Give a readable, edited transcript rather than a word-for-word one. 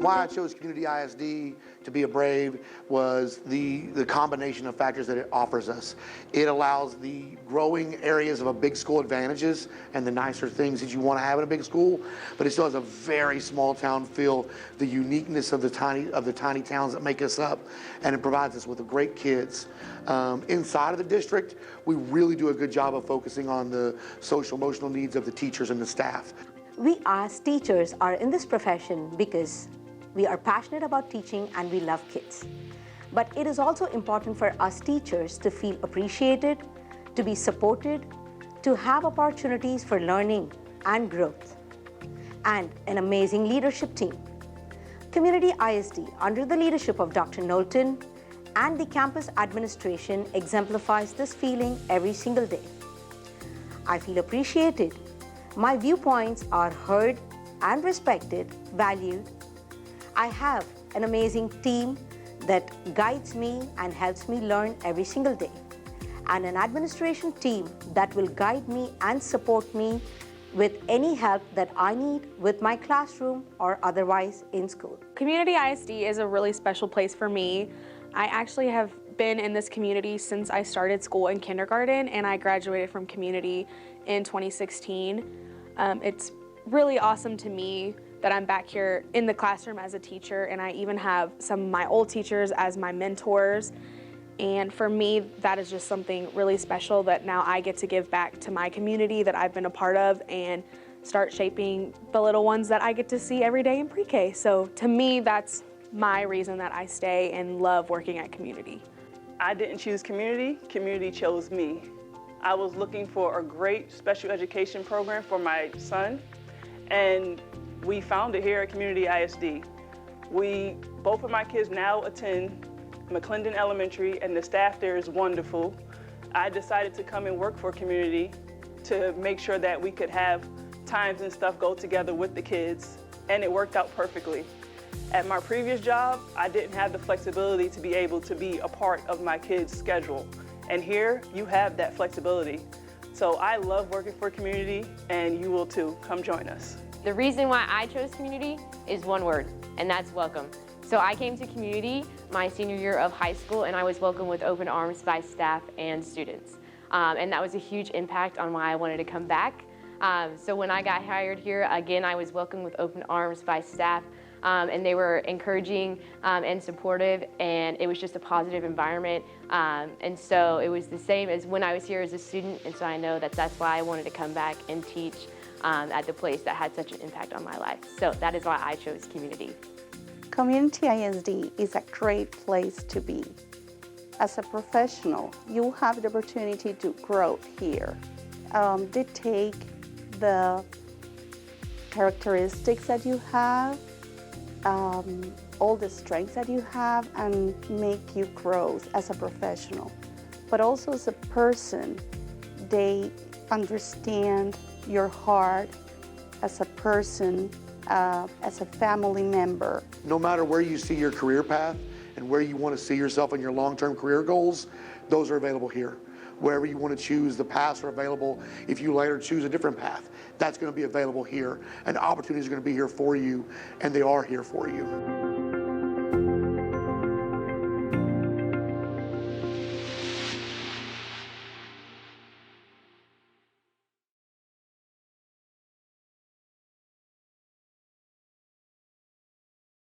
Why I chose Community ISD to be a Brave was the combination of factors that it offers us. It allows the growing areas of a big school advantages and the nicer things that you want to have in a big school, but it still has a very small town feel, the uniqueness of the tiny towns that make us up, and it provides us with great kids. Inside of the district, we really do a good job of focusing on the social emotional needs of the teachers and the staff. We as teachers are in this profession because we are passionate about teaching and we love kids. But it is also important for us teachers to feel appreciated, to be supported, to have opportunities for learning and growth, and an amazing leadership team. Community ISD, under the leadership of Dr. Knowlton and the campus administration, exemplifies this feeling every single day. I feel appreciated. My viewpoints are heard and respected, valued. I have an amazing team that guides me and helps me learn every single day, and an administration team that will guide me and support me with any help that I need with my classroom or otherwise in school. Community ISD is a really special place for me. I actually have been in this community since I started school in kindergarten, and I graduated from community in 2016. It's really awesome to me that I'm back here in the classroom as a teacher, and I even have some of my old teachers as my mentors. And for me, that is just something really special that now I get to give back to my community that I've been a part of and start shaping the little ones that I get to see every day in pre-K. So to me, that's my reason that I stay and love working at community. I didn't choose community, community chose me. I was looking for a great special education program for my son, and we found it here at Community ISD. Both of my kids now attend McClendon Elementary, and the staff there is wonderful. I decided to come and work for community to make sure that we could have times and stuff go together with the kids, and it worked out perfectly. At my previous job, I didn't have the flexibility to be able to be a part of my kids' schedule, and here you have that flexibility. So I love working for community, and you will too. Come join us. The reason why I chose community is one word, and that's welcome. So I came to community my senior year of high school, and I was welcomed with open arms by staff and students. And that was a huge impact on why I wanted to come back. So when I got hired here, again, I was welcomed with open arms by staff, and they were encouraging and supportive, and it was just a positive environment. And so it was the same as when I was here as a student, and so I know that that's why I wanted to come back and teach at the place that had such an impact on my life. So that is why I chose community. Community ISD is a great place to be. As a professional, you have the opportunity to grow here. They take the characteristics that you have, all the strengths that you have, and make you grow as a professional. But also as a person, they understand your heart as a person, as a family member. No matter where you see your career path and where you want to see yourself in your long-term career goals, those are available here. Wherever you want to choose, the paths are available. If you later choose a different path, that's going to be available here. And opportunities are going to be here for you, and they are here for you.